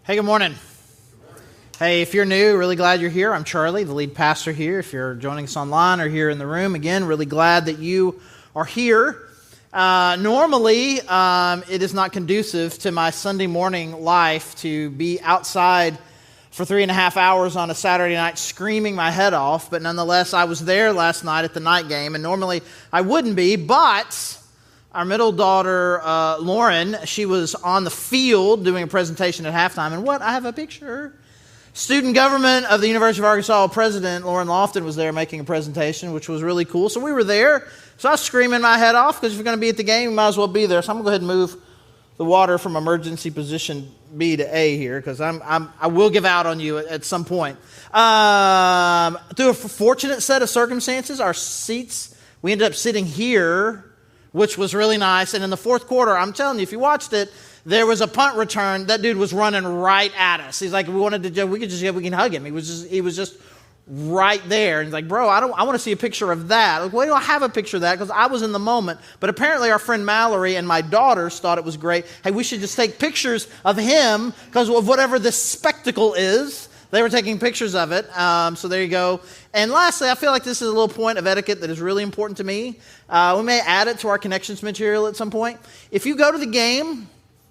Hey, good morning. Hey, if you're new, really glad you're here. I'm Charlie, the lead pastor here. If you're joining us online or here in the room, again, really glad that you are here. Normally, it is not conducive to my Sunday morning life to be outside for 3.5 hours on a Saturday night screaming my head off, but nonetheless, I was there last night at the night game, and normally I wouldn't be, but our middle daughter, Lauren, she was on the field doing a presentation at halftime, and I have a picture. Student government of the University of Arkansas president, Lauren Lofton, was there making a presentation, which was really cool. So we were there. So I was screaming my head off because if you're going to be at the game, you might as well be there. So I'm going to go ahead and move the water from emergency position B to A here because I will give out on you at some point. Through a fortunate set of circumstances, our seats, we ended up sitting here, which was really nice. And in the fourth quarter, I'm telling you, if you watched it, there was a punt return. That dude was running right at us. He's like, we can hug him. He was just right there. And he's like, bro, I want to see a picture of that. Like, well, I don't have a picture of that because I was in the moment. But apparently our friend Mallory and my daughters thought it was great. Hey, we should just take pictures of him because of whatever this spectacle is. They were taking pictures of it. So there you go. And lastly, I feel like this is a little point of etiquette that is really important to me. We may add it to our connections material at some point. If you go to the game,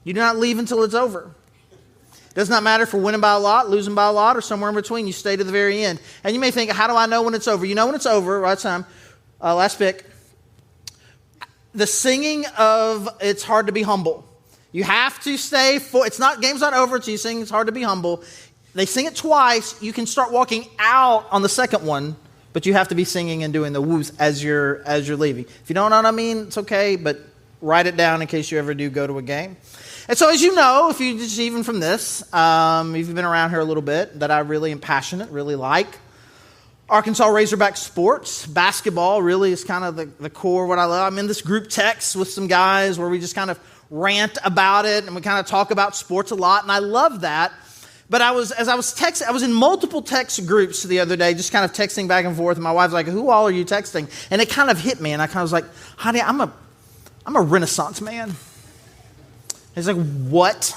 you do not leave until it's over. It does not matter if we're winning by a lot, losing by a lot, or somewhere in between. You stay to the very end. And you may think, how do I know when it's over? You know when it's over, right time. Last pick. The singing of It's Hard to Be Humble. You have to stay game's not over until you sing It's Hard to Be Humble. They sing it twice. You can start walking out on the second one, but you have to be singing and doing the woos as you're leaving. If you don't know what I mean, it's okay, but write it down in case you ever do go to a game. And so as you know, if you just even from this, if you've been around here a little bit, that I really am passionate, really like Arkansas Razorback sports. Basketball really is kind of the core of what I love. I'm in this group text with some guys where we just kind of rant about it and we kind of talk about sports a lot, and I love that. But I was in multiple text groups the other day, just kind of texting back and forth. And my wife's like, "Who all are you texting?" And it kind of hit me, and I kind of was like, "Honey, I'm a Renaissance man." He's like, "What?"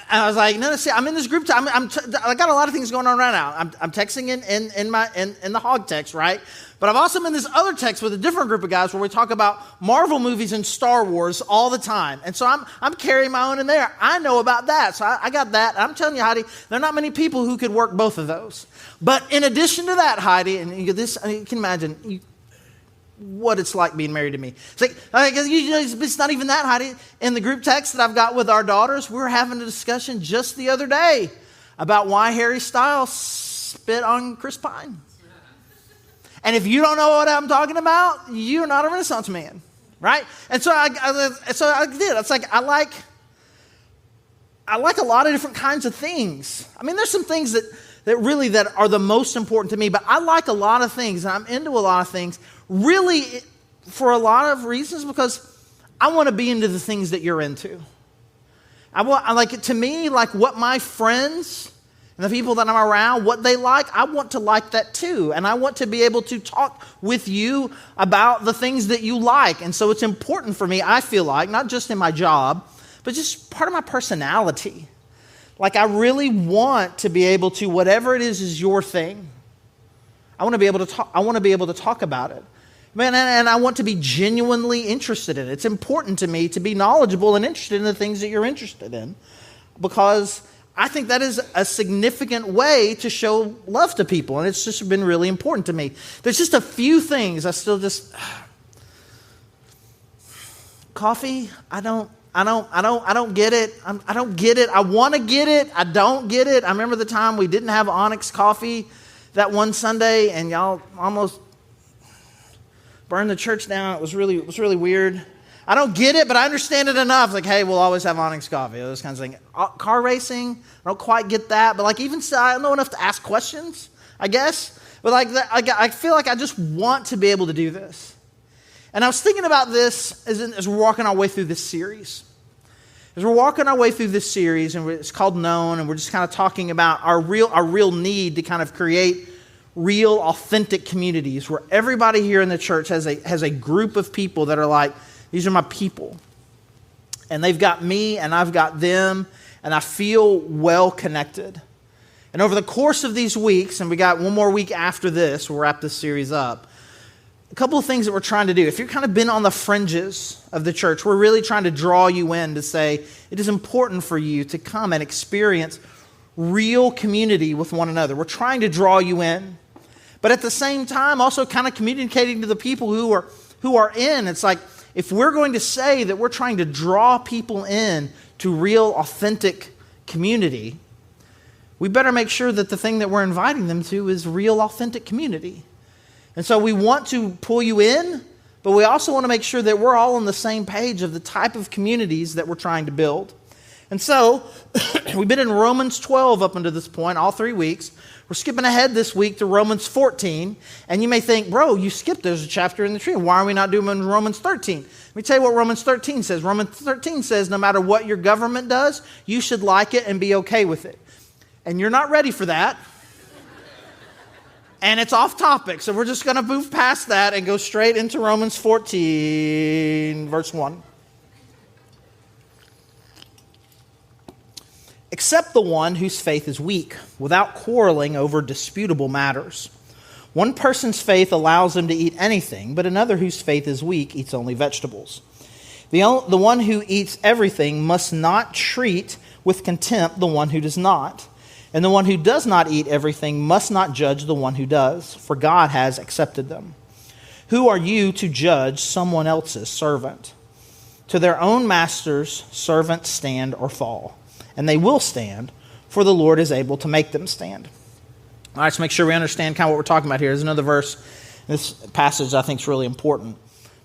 And I was like, "No, see, I'm in this group. I got a lot of things going on right now. I'm texting in the hog text, right? But I've also been in this other text with a different group of guys where we talk about Marvel movies and Star Wars all the time. And so I'm carrying my own in there. I know about that. So I got that. I'm telling you, Heidi, there are not many people who could work both of those. But in addition to that, Heidi, and you can imagine what it's like being married to me. It's like, it's not even that, Heidi. In the group text that I've got with our daughters, we were having a discussion just the other day about why Harry Styles spit on Chris Pine. And if you don't know what I'm talking about, you're not a Renaissance man, right? And so I did. It's like I like a lot of different kinds of things. I mean, there's some things that are the most important to me, but I like a lot of things, and I'm into a lot of things, really for a lot of reasons, because I want to be into the things that you're into. To me, what my friends and the people that I'm around, what they like, I want to like that too. And I want to be able to talk with you about the things that you like. And so it's important for me, I feel like, not just in my job, but just part of my personality. Like I really want to be able to, whatever it is your thing, I want to be able to talk about it. Man, and I want to be genuinely interested in it. It's important to me to be knowledgeable and interested in the things that you're interested in, because I think that is a significant way to show love to people, and it's just been really important to me. There's just a few things I still just coffee. I don't get it. I don't get it. I want to get it. I don't get it. I remember the time we didn't have Onyx coffee that one Sunday, and y'all almost burned the church down. It was really weird. I don't get it, but I understand it enough. Like, hey, we'll always have Onyx coffee. Those kinds of things. Car racing, I don't quite get that. But even so, I don't know enough to ask questions, I guess. But I feel like I just want to be able to do this. And I was thinking about this as we're walking our way through this series. As we're walking our way through this series, and it's called Known, and we're just kind of talking about our real need to kind of create real, authentic communities where everybody here in the church has a group of people that are like, these are my people. And they've got me and I've got them. and I feel well connected. And over the course of these weeks, and we got one more week after this, we'll wrap this series up, a couple of things that we're trying to do. If you've kind of been on the fringes of the church, we're really trying to draw you in to say it is important for you to come and experience real community with one another. We're trying to draw you in. But at the same time, also kind of communicating to the people who are in. It's like, if we're going to say that we're trying to draw people in to real, authentic community, we better make sure that the thing that we're inviting them to is real, authentic community. And so we want to pull you in, but we also want to make sure that we're all on the same page of the type of communities that we're trying to build. And so, we've been in Romans 12 up until this point, all 3 weeks. We're skipping ahead this week to Romans 14. And you may think, bro, you skipped, there's a chapter in the tree. Why are we not doing Romans 13? Let me tell you what Romans 13 says. Romans 13 says, no matter what your government does, you should like it and be okay with it. And you're not ready for that. And it's off topic, so we're just going to move past that and go straight into Romans 14, verse 1. Except the one whose faith is weak, without quarreling over disputable matters. One person's faith allows him to eat anything, but another whose faith is weak eats only vegetables. The one who eats everything must not treat with contempt the one who does not. And the one who does not eat everything must not judge the one who does, for God has accepted them. Who are you to judge someone else's servant? To their own masters, servants stand or fall. And they will stand, for the Lord is able to make them stand. All right, let's make sure we understand kind of what we're talking about here. There's another verse. This passage I think is really important.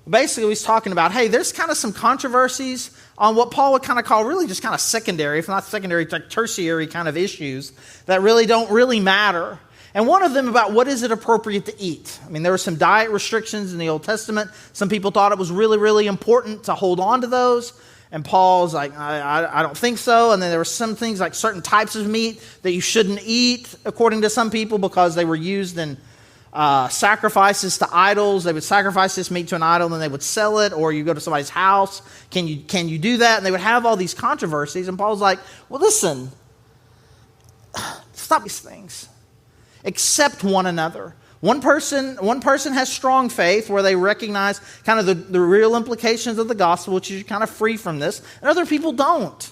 Basically, he's talking about, hey, there's kind of some controversies on what Paul would kind of call really just kind of secondary, if not secondary, like tertiary kind of issues that really don't really matter. And one of them about what is it appropriate to eat. I mean, there were some diet restrictions in the Old Testament. Some people thought it was really, really important to hold on to those. And Paul's like, I don't think so. And then there were some things like certain types of meat that you shouldn't eat, according to some people, because they were used in sacrifices to idols. They would sacrifice this meat to an idol and then they would sell it, or you go to somebody's house. Can you do that? And they would have all these controversies. And Paul's like, well, listen, stop these things. Accept one another. One person has strong faith where they recognize kind of the real implications of the gospel, which is kind of free from this, and other people don't.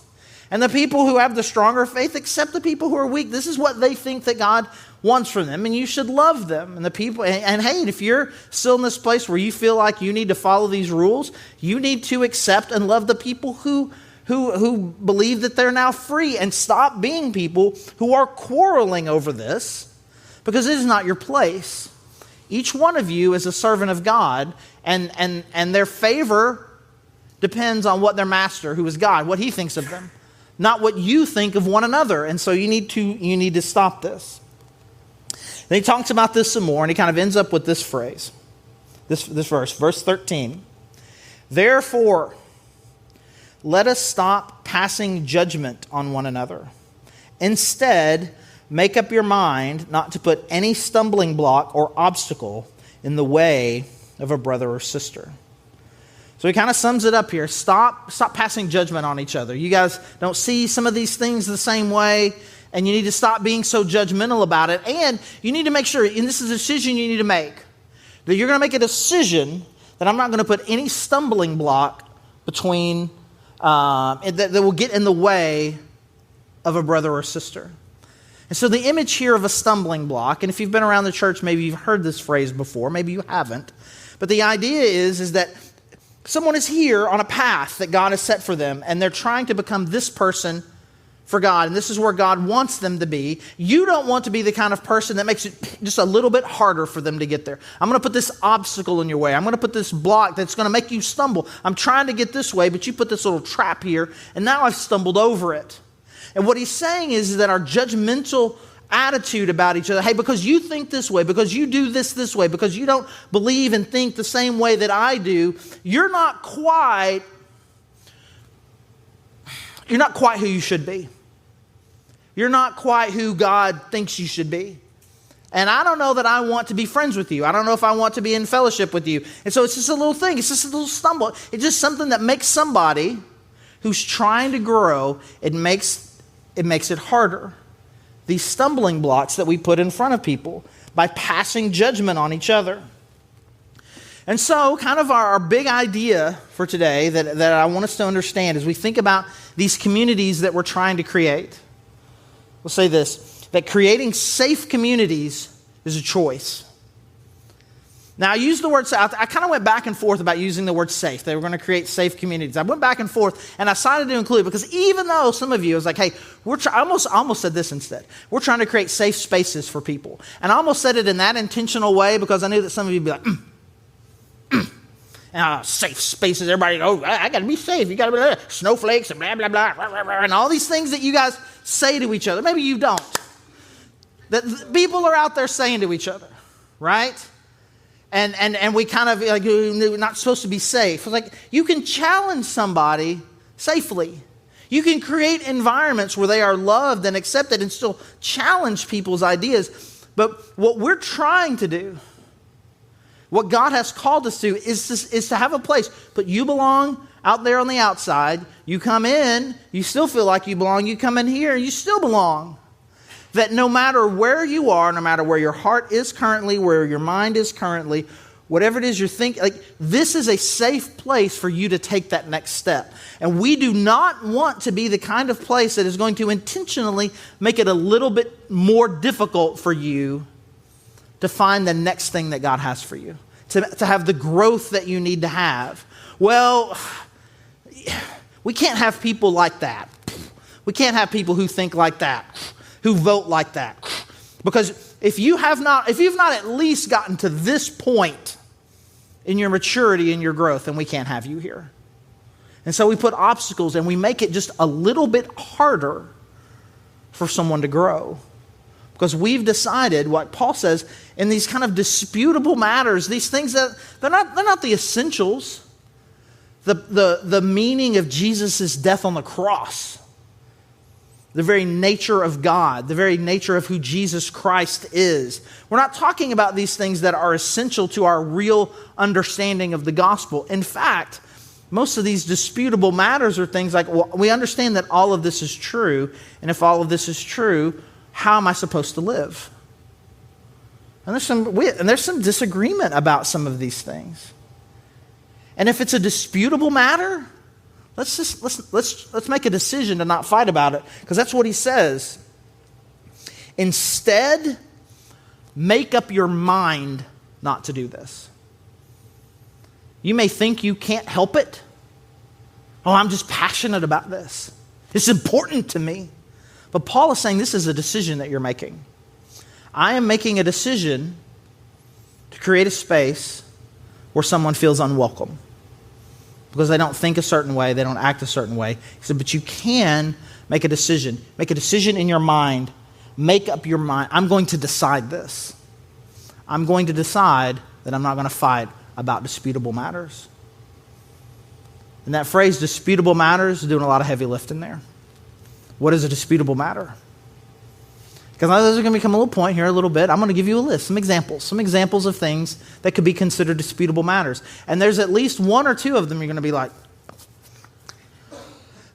And the people who have the stronger faith accept the people who are weak. This is what they think that God wants from them, and you should love them. And the people, and hey, if you're still in this place where you feel like you need to follow these rules, you need to accept and love the people who believe that they're now free, and stop being people who are quarreling over this, because it is not your place. Each one of you is a servant of God, and their favor depends on what their master, who is God, what he thinks of them, not what you think of one another. And so you need to stop this. Then he talks about this some more, and he kind of ends up with this phrase, this verse, verse 13. Therefore, let us stop passing judgment on one another. Instead, make up your mind not to put any stumbling block or obstacle in the way of a brother or sister. So he kind of sums it up here. Stop passing judgment on each other. You guys don't see some of these things the same way, and you need to stop being so judgmental about it. And you need to make sure, and this is a decision you need to make, that you're going to make a decision that I'm not going to put any stumbling block between, that will get in the way of a brother or sister. And so the image here of a stumbling block, and if you've been around the church, maybe you've heard this phrase before, maybe you haven't. But the idea is that someone is here on a path that God has set for them, and they're trying to become this person for God, and this is where God wants them to be. You don't want to be the kind of person that makes it just a little bit harder for them to get there. I'm going to put this obstacle in your way. I'm going to put this block that's going to make you stumble. I'm trying to get this way, but you put this little trap here, and now I've stumbled over it. And what he's saying is that our judgmental attitude about each other, hey, because you think this way, because you do this way, because you don't believe and think the same way that I do, you're not quite who you should be. You're not quite who God thinks you should be. And I don't know that I want to be friends with you. I don't know if I want to be in fellowship with you. And so it's just a little thing. It's just a little stumble. It's just something that makes somebody who's trying to grow, it makes it makes it harder. These stumbling blocks that we put in front of people by passing judgment on each other. And so kind of our big idea for today that I want us to understand as we think about these communities that we're trying to create. We'll say this, that creating safe communities is a choice. Now, I used the word safe. I kind of went back and forth about using the word safe. They were going to create safe communities. I went back and forth, and I decided to include it because even though some of you was like, hey, I almost said this instead. We're trying to create safe spaces for people. And I almost said it in that intentional way because I knew that some of you would be like, safe spaces. Everybody, I got to be safe. You got to be snowflakes and blah, blah, blah, and all these things that you guys say to each other. Maybe you don't. That people are out there saying to each other, right? And we kind of like, we're not supposed to be safe. Like, you can challenge somebody safely. You can create environments where they are loved and accepted and still challenge people's ideas. But what we're trying to do, what God has called us to, is to have a place. But you belong out there on the outside. You come in, you still feel like you belong. You come in here, you still belong. That no matter where you are, no matter where your heart is currently, where your mind is currently, whatever it is you're thinking, like, this is a safe place for you to take that next step. And we do not want to be the kind of place that is going to intentionally make it a little bit more difficult for you to find the next thing that God has for you, to have the growth that you need to have. Well, we can't have people like that. We can't have people who think like that, who vote like that. Because if you've not at least gotten to this point in your maturity and your growth, then we can't have you here. And so we put obstacles and we make it just a little bit harder for someone to grow. Because we've decided, what Paul says, in these kind of disputable matters, these things that they're not the essentials, the meaning of Jesus' death on the cross, the very nature of God, the very nature of who Jesus Christ is. We're not talking about these things that are essential to our real understanding of the gospel. In fact, most of these disputable matters are things like, well, we understand that all of this is true, and if all of this is true, how am I supposed to live? And there's some disagreement about some of these things. And if it's a disputable matter, let's make a decision to not fight about it, because that's what he says. Instead, make up your mind not to do this. You may think you can't help it. Oh, I'm just passionate about this. It's important to me. But Paul is saying this is a decision that you're making. I am making a decision to create a space where someone feels unwelcome because they don't think a certain way, they don't act a certain way. He said, but you can make a decision. Make a decision in your mind. Make up your mind. I'm going to decide this. I'm going to decide that I'm not going to fight about disputable matters. And that phrase, disputable matters, is doing a lot of heavy lifting there. What is a disputable matter? Because there's going to become a little point here a little bit. I'm going to give you a list, some examples of things that could be considered disputable matters. And there's at least one or two of them you're going to be like,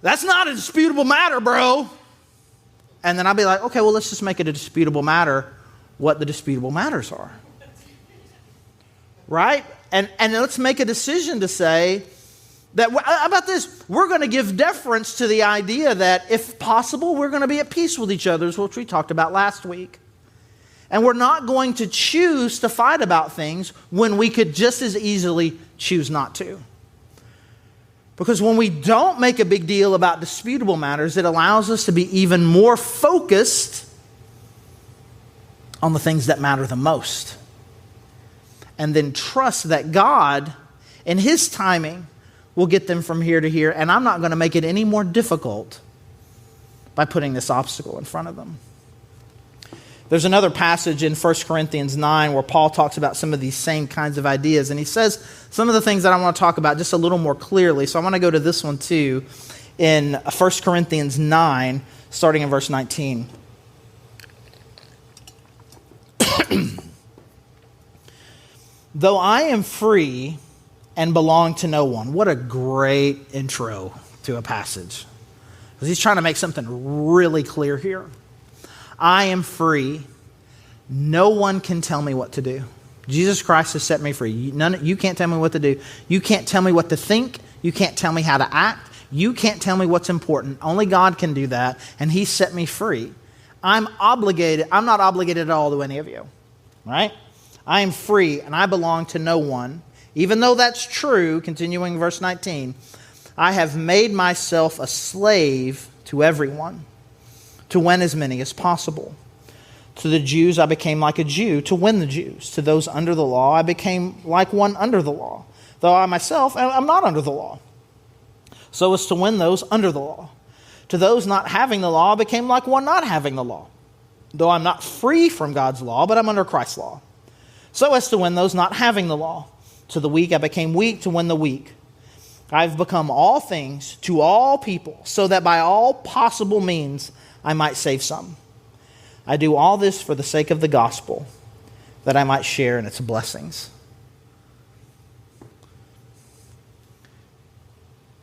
that's not a disputable matter, bro. And then I'll be like, okay, well, let's just make it a disputable matter what the disputable matters are. Right? And let's make a decision to say that, how about this? We're going to give deference to the idea that, if possible, we're going to be at peace with each other, which we talked about last week. And we're not going to choose to fight about things when we could just as easily choose not to. Because when we don't make a big deal about disputable matters, it allows us to be even more focused on the things that matter the most. And then trust that God, in His timing, will get them from here to here, and I'm not going to make it any more difficult by putting this obstacle in front of them. There's another passage in 1 Corinthians 9 where Paul talks about some of these same kinds of ideas, and he says some of the things that I want to talk about just a little more clearly. So I want to go to this one too in 1 Corinthians 9, starting in verse 19. Though I am free and belong to no one. What a great intro to a passage. Because he's trying to make something really clear here. I am free. No one can tell me what to do. Jesus Christ has set me free. You can't tell me what to do. You can't tell me what to think. You can't tell me how to act. You can't tell me what's important. Only God can do that, and he set me free. I'm obligated. I'm not obligated at all to any of you, right? I am free, and I belong to no one. Even though that's true, continuing verse 19, I have made myself a slave to everyone, to win as many as possible. To the Jews, I became like a Jew to win the Jews. To those under the law, I became like one under the law, though I myself am not under the law, so as to win those under the law. To those not having the law, I became like one not having the law, though I'm not free from God's law, but I'm under Christ's law, so as to win those not having the law. To the weak, I became weak to win the weak. I've become all things to all people, so that by all possible means I might save some. I do all this for the sake of the gospel, that I might share in its blessings.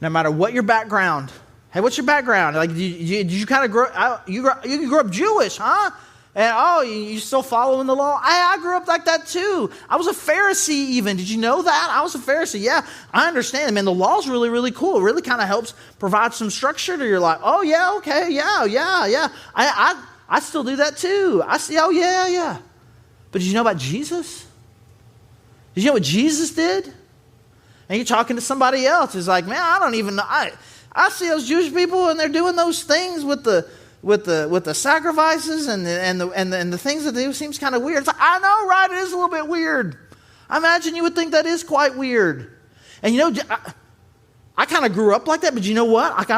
No matter what your background, hey, what's your background? Like, did you kind of grow? You grew up Jewish, huh? And you still following the law? I grew up like that too. I was a Pharisee even. Did you know that? I was a Pharisee. Yeah, I understand. Man, the law's really, really cool. It really kind of helps provide some structure to your life. Oh yeah, okay, yeah. I still do that too. I see. Oh yeah. But did you know about Jesus? Did you know what Jesus did? And you're talking to somebody else. It's like, man, I don't even know. I see those Jewish people and they're doing those things with the sacrifices and the things that they do seems kind of weird. It's like, I know, right? It is a little bit weird. I imagine you would think that is quite weird. And you know, I kind of grew up like that, but you know what? Like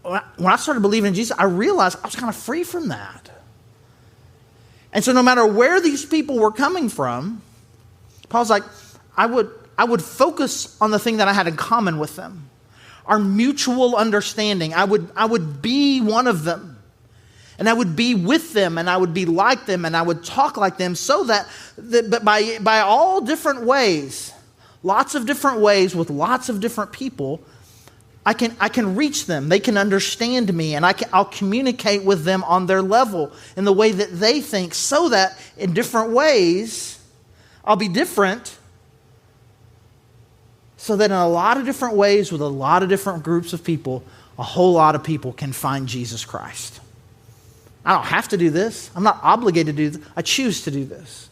when I started believing in Jesus, I realized I was kind of free from that. And so no matter where these people were coming from, Paul's like, I would focus on the thing that I had in common with them. Our mutual understanding. I would be one of them. And I would be with them, and I would be like them, and I would talk like them, so that but by all different ways, lots of different ways with lots of different people, I can reach them. They can understand me, and I'll communicate with them on their level in the way that they think, so that in different ways I'll be different, so that in a lot of different ways with a lot of different groups of people, a whole lot of people can find Jesus Christ. I don't have to do this. I'm not obligated to do this. I choose to do this.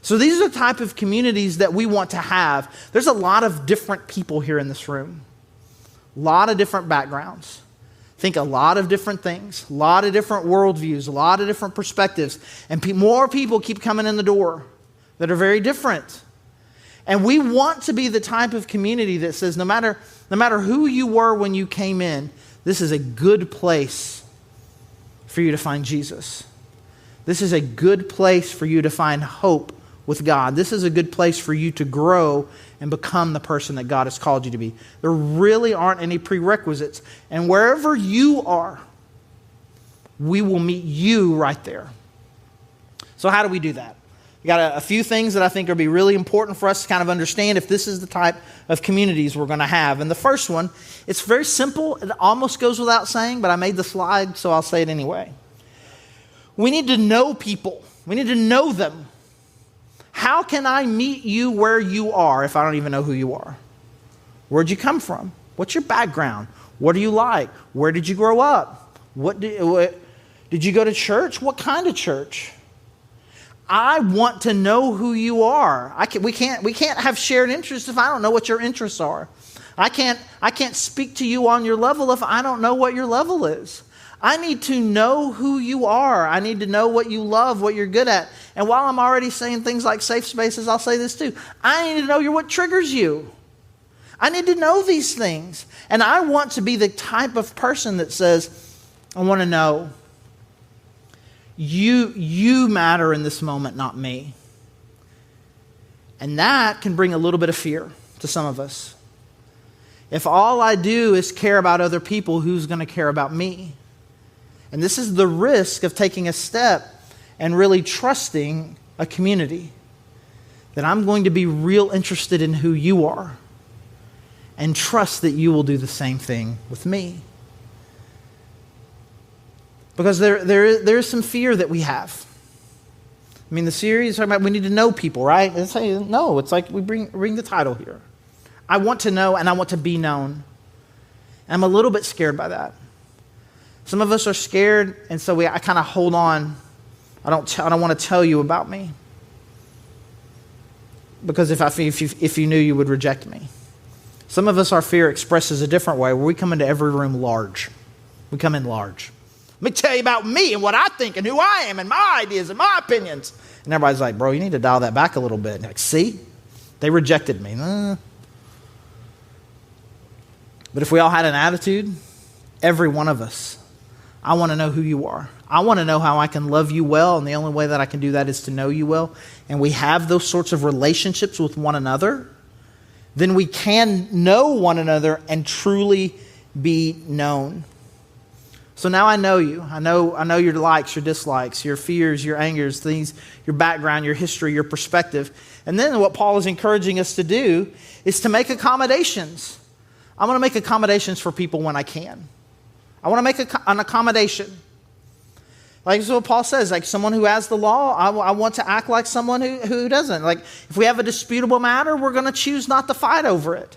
So these are the type of communities that we want to have. There's a lot of different people here in this room. A lot of different backgrounds. Think a lot of different things. A lot of different worldviews. A lot of different perspectives. And more people keep coming in the door that are very different. And we want to be the type of community that says no matter who you were when you came in, this is a good place for you to find Jesus. This is a good place for you to find hope with God. This is a good place for you to grow and become the person that God has called you to be. There really aren't any prerequisites. And wherever you are, we will meet you right there. So how do we do that? We got a few things that I think will be really important for us to kind of understand if this is the type of communities we're going to have. And the first one, it's very simple. It almost goes without saying, but I made the slide, so I'll say it anyway. We need to know people. We need to know them. How can I meet you where you are if I don't even know who you are? Where'd you come from? What's your background? What do you like? Where did you grow up? Did you go to church? What kind of church? I want to know who you are. We can't have shared interests if I don't know what your interests are. I can't speak to you on your level if I don't know what your level is. I need to know who you are. I need to know what you love, what you're good at. And while I'm already saying things like safe spaces, I'll say this too. I need to know what triggers you. I need to know these things. And I want to be the type of person that says, I want to know you matter in this moment, not me. And that can bring a little bit of fear to some of us. If all I do is care about other people, who's going to care about me? And this is the risk of taking a step and really trusting a community. That I'm going to be real interested in who you are and trust that you will do the same thing with me. Because there is some fear that we have. I mean, the series talking about we need to know people, right? It's like we bring the title here. I want to know and I want to be known. And I'm a little bit scared by that. Some of us are scared, and so I kind of hold on. I don't want to tell you about me. Because if you knew, you would reject me. Some of us, our fear expresses a different way, where we come into every room large. We come in large. Let me tell you about me and what I think and who I am and my ideas and my opinions. And everybody's like, bro, you need to dial that back a little bit. And like, see? They rejected me. But if we all had an attitude, every one of us, I want to know who you are. I want to know how I can love you well, and the only way that I can do that is to know you well. And we have those sorts of relationships with one another, then we can know one another and truly be known. So now I know you. I know your likes, your dislikes, your fears, your angers, things, your background, your history, your perspective. And then what Paul is encouraging us to do is to make accommodations. I'm going to make accommodations for people when I can. I want to make an accommodation. Like this is what Paul says, like someone who has the law, I want to act like someone who doesn't. Like if we have a disputable matter, we're going to choose not to fight over it.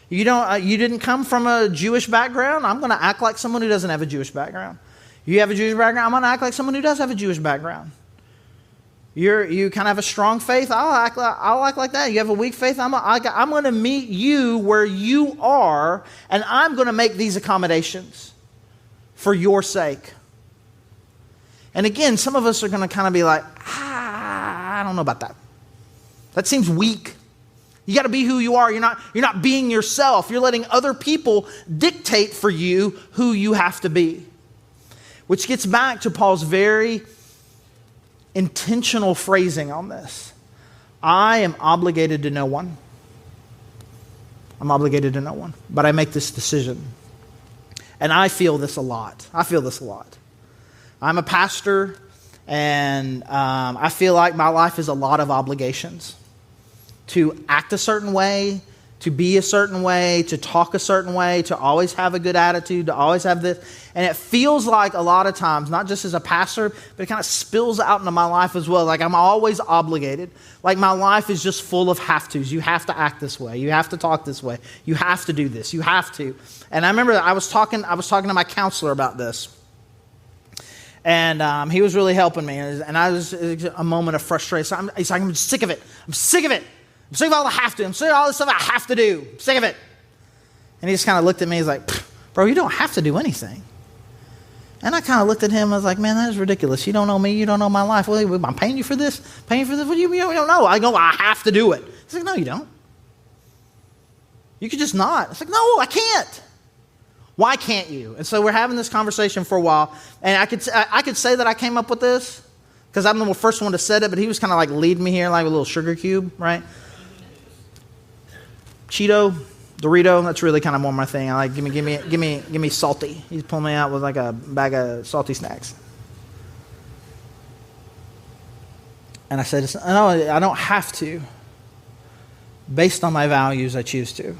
You didn't come from a Jewish background, I'm going to act like someone who doesn't have a Jewish background. You have a Jewish background, I'm going to act like someone who does have a Jewish background. You kind of have a strong faith, I'll act like that. You have a weak faith, I'm going to meet you where you are, and I'm going to make these accommodations for your sake. And again, some of us are going to kind of be like, I don't know about that. That seems weak. You got to be who you are. You're not being yourself. You're letting other people dictate for you who you have to be. Which gets back to Paul's very intentional phrasing on this. I am obligated to no one. I'm obligated to no one. But I make this decision. And I feel this a lot. I'm a pastor, and I feel like my life is a lot of obligations. To act a certain way, to be a certain way, to talk a certain way, to always have a good attitude, to always have this. And it feels like a lot of times, not just as a pastor, but it kind of spills out into my life as well. Like I'm always obligated. Like my life is just full of have-tos. You have to act this way. You have to talk this way. You have to do this. You have to. And I remember I was talking to my counselor about this. And he was really helping me. And I was a moment of frustration. He's like, I'm sick of it. I'm sick of it. I'm sick of all the have to. I'm sick of all this stuff I have to do. I'm sick of it. And he just kind of looked at me. He's like, bro, you don't have to do anything. And I kind of looked at him. I was like, man, that is ridiculous. You don't know me. You don't know my life. Well, I'm paying you for this. Paying you for this. What do you don't know? I go, I have to do it. He's like, no, you don't. You could just not. It's like, no, I can't. Why can't you? And so we're having this conversation for a while. And I could say that I came up with this because I'm the first one to said it, but he was kind of like leading me here like a little sugar cube, right? Cheeto, Dorito, that's really kind of more my thing. I like give me salty. He's pulling me out with like a bag of salty snacks. And I said, no, I don't have to. Based on my values, I choose to.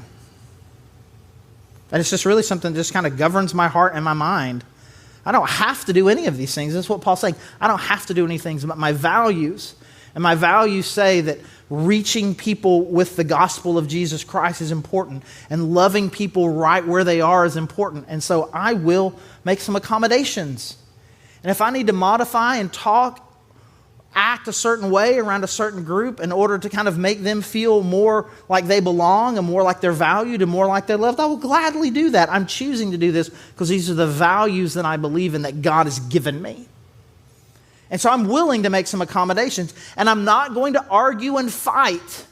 And it's just really something that just kind of governs my heart and my mind. I don't have to do any of these things. That's what Paul's saying. I don't have to do any things, but my values. And my values say that reaching people with the gospel of Jesus Christ is important. And loving people right where they are is important. And so I will make some accommodations. And if I need to modify and act a certain way around a certain group in order to kind of make them feel more like they belong and more like they're valued and more like they're loved, I will gladly do that. I'm choosing to do this because these are the values that I believe in that God has given me. And so I'm willing to make some accommodations. And I'm not going to argue and fight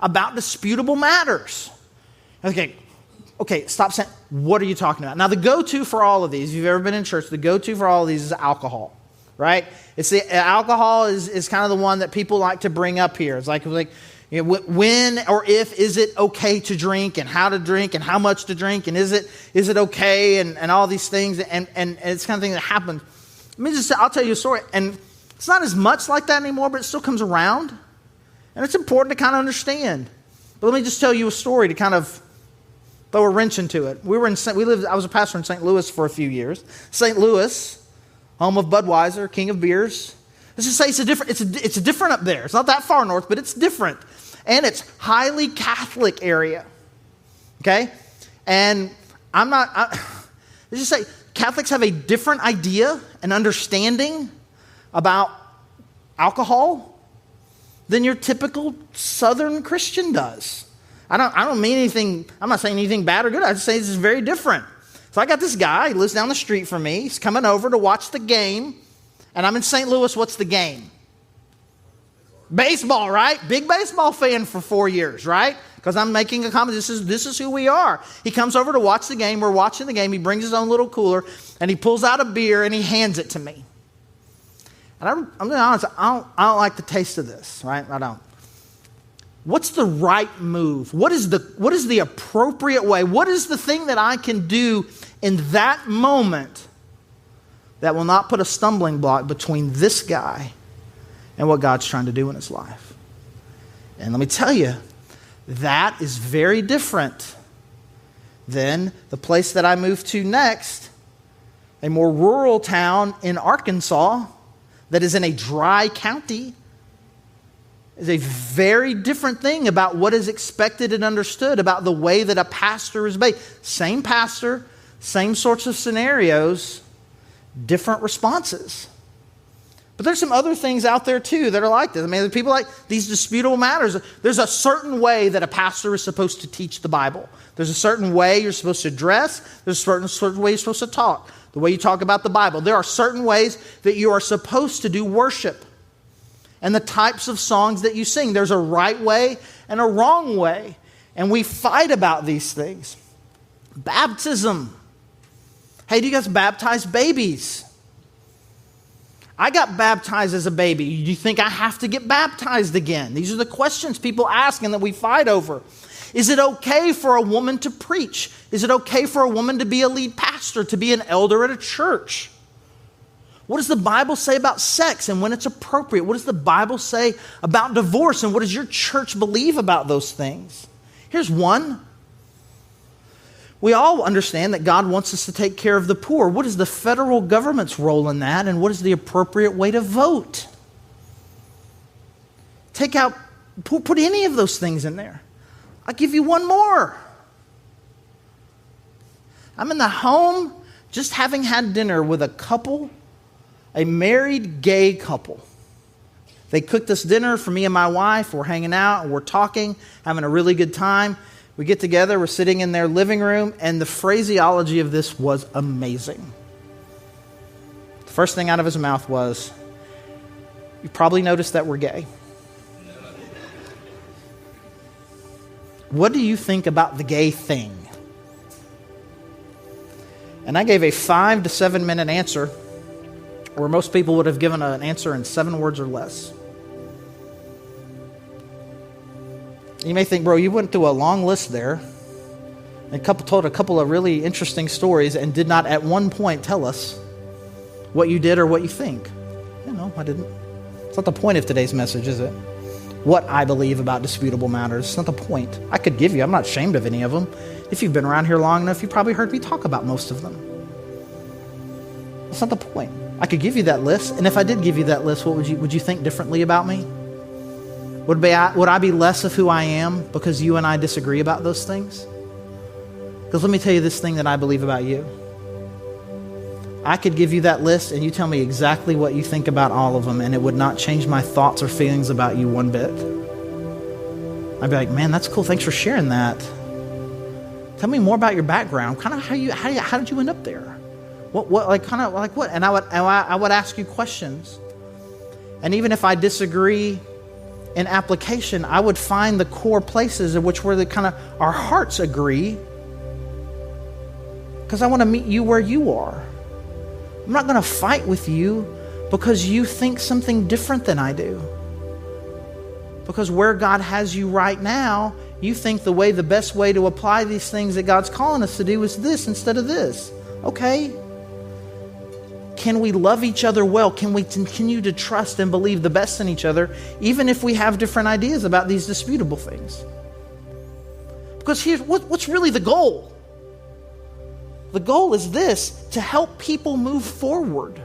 about disputable matters. Okay, stop saying, what are you talking about? Now, the go-to for all of these, if you've ever been in church, the go-to for all of these is alcohol, right? Alcohol is kind of the one that people like to bring up here. It's like you know, when or if is it okay to drink, and how to drink, and how much to drink, and is it okay, and all these things, and it's kind of thing that happens. I'll tell you a story, and it's not as much like that anymore, but it still comes around, and it's important to kind of understand. But let me just tell you a story to kind of throw a wrench into it. I was a pastor in St. Louis for a few years. St. Louis, home of Budweiser, king of beers. Let's just say it's different up there. It's not that far north, but it's different. And it's highly Catholic area. Okay? And let's just say Catholics have a different idea and understanding about alcohol than your typical Southern Christian does. I don't mean anything, I'm not saying anything bad or good. I just say this is very different. So I got this guy, he lives down the street from me. He's coming over to watch the game. And I'm in St. Louis. What's the game? Baseball, right? Big baseball fan for 4 years, right? Because I'm making a comment. This is who we are. He comes over to watch the game. We're watching the game. He brings his own little cooler, and he pulls out a beer, and he hands it to me. And I'm being honest, I don't like the taste of this, right? I don't. What's the right move? What is the appropriate way? What is the thing that I can do in that moment that will not put a stumbling block between this guy and what God's trying to do in his life? And let me tell you, that is very different than the place that I moved to next, a more rural town in Arkansas that is in a dry county. Is a very different thing about what is expected and understood about the way that a pastor is made. Same pastor, same sorts of scenarios, different responses. But there's some other things out there too that are like this. I mean, people like these disputable matters. There's a certain way that a pastor is supposed to teach the Bible. There's a certain way you're supposed to dress. There's a certain way you're supposed to talk. The way you talk about the Bible. There are certain ways that you are supposed to do worship. And the types of songs that you sing. There's a right way and a wrong way. And we fight about these things. Baptism. Hey, do you guys baptize babies? I got baptized as a baby. Do you think I have to get baptized again? These are the questions people ask and that we fight over. Is it okay for a woman to preach? Is it okay for a woman to be a lead pastor, to be an elder at a church? What does the Bible say about sex and when it's appropriate? What does the Bible say about divorce and what does your church believe about those things? Here's one. We all understand that God wants us to take care of the poor. What is the federal government's role in that and what is the appropriate way to vote? Put any of those things in there. I'll give you one more. I'm in the home just having had dinner with a couple, a married gay couple. They cooked us dinner for me and my wife. We're hanging out and we're talking, having a really good time. We get together, we're sitting in their living room, and the phraseology of this was amazing. The first thing out of his mouth was, "You probably noticed that we're gay. What do you think about the gay thing?" And I gave a 5 to 7 minute answer, where most people would have given an answer in 7 words or less. You may think, bro, you went through a long list there. And told a couple of really interesting stories and did not at one point tell us what you did or what you think. No, I didn't. It's not the point of today's message, is it? What I believe about disputable matters. It's not the point. I could give you. I'm not ashamed of any of them. If you've been around here long enough, you probably heard me talk about most of them. That's not the point. I could give you that list, and if I did give you that list, what would you think differently about me? Would I be less of who I am because you and I disagree about those things? Because let me tell you this thing that I believe about you. I could give you that list and you tell me exactly what you think about all of them, and it would not change my thoughts or feelings about you one bit. I'd be like, man, that's cool. Thanks for sharing that. Tell me more about your background. Kind of how did you end up there? What? And I would ask you questions. And even if I disagree in application, I would find the core places in which our hearts agree, because I want to meet you where you are. I'm not going to fight with you because you think something different than I do. Because where God has you right now, you think the best way to apply these things that God's calling us to do is this instead of this. Okay. Can we love each other well? Can we continue to trust and believe the best in each other, even if we have different ideas about these disputable things? Because here's what's really the goal. The goal is this: to help people move forward.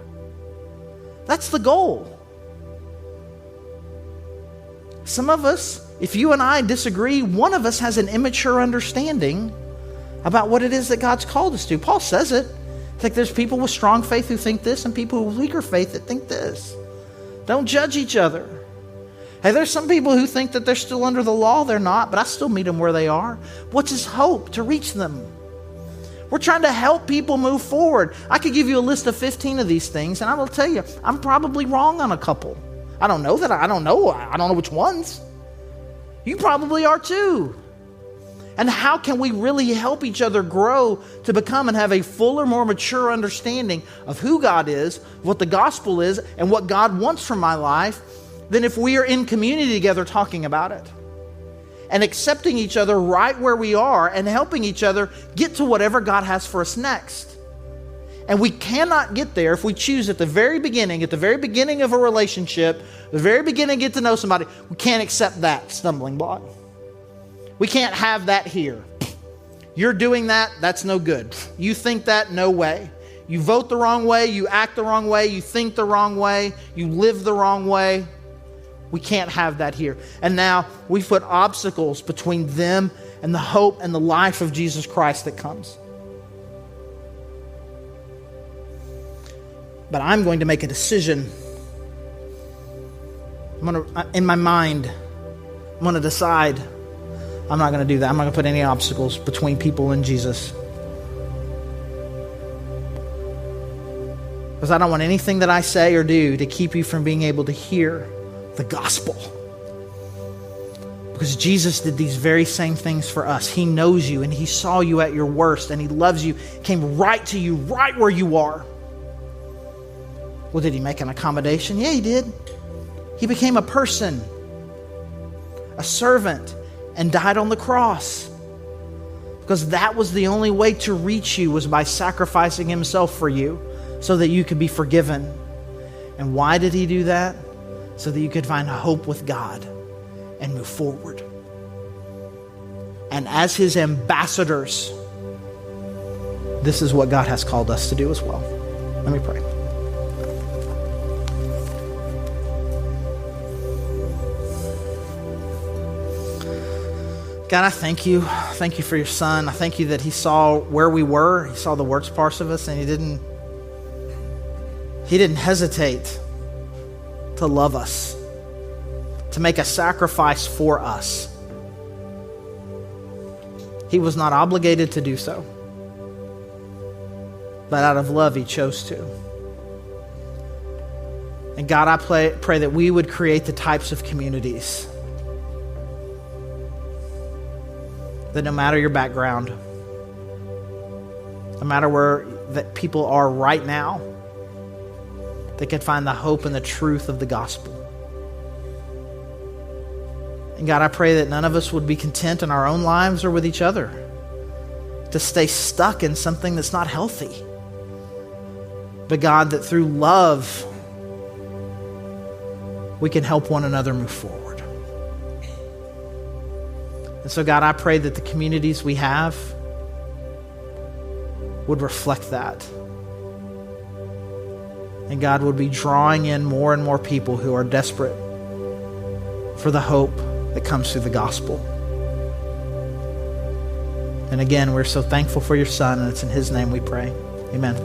That's the goal. Some of us, if you and I disagree, one of us has an immature understanding about what it is that God's called us to. Paul says it. It's like there's people with strong faith who think this and people with weaker faith that think this. Don't judge each other. Hey, there's some people who think that they're still under the law. They're not, but I still meet them where they are. What's his hope? To reach them. We're trying to help people move forward. I could give you a list of 15 of these things, and I will tell you, I'm probably wrong on a couple. I don't know which ones. You probably are too. And how can we really help each other grow to become and have a fuller, more mature understanding of who God is, what the gospel is, and what God wants from my life, than if we are in community together talking about it and accepting each other right where we are and helping each other get to whatever God has for us next. And we cannot get there if we choose at the very beginning of a relationship, the very beginning, get to know somebody, we can't accept that stumbling block. We can't have that here. You're doing that, that's no good. You think that, no way. You vote the wrong way, you act the wrong way, you think the wrong way, you live the wrong way. We can't have that here. And now we've put obstacles between them and the hope and the life of Jesus Christ that comes. But I'm going to make a decision. In my mind, I'm going to decide I'm not going to do that. I'm not going to put any obstacles between people and Jesus. Because I don't want anything that I say or do to keep you from being able to hear the gospel. Because Jesus did these very same things for us. He knows you and he saw you at your worst and he loves you, came right to you, right where you are. Well, did he make an accommodation? Yeah, he did. He became a person, a servant, and died on the cross. Because that was the only way to reach you, was by sacrificing himself for you so that you could be forgiven. And why did he do that? So that you could find hope with God and move forward. And as his ambassadors, this is what God has called us to do as well. Let me pray. God, I thank you. Thank you for your son. I thank you that he saw where we were. He saw the worst parts of us, and he didn't hesitate to love us, to make a sacrifice for us. He was not obligated to do so, but out of love he chose to. And God, I pray that we would create the types of communities that no matter your background, no matter where that people are right now, they can find the hope and the truth of the gospel. And God, I pray that none of us would be content in our own lives or with each other to stay stuck in something that's not healthy. But God, that through love, we can help one another move forward. And so, God, I pray that the communities we have would reflect that. And God would be drawing in more and more people who are desperate for the hope that comes through the gospel. And again, we're so thankful for your son, and it's in his name we pray. Amen.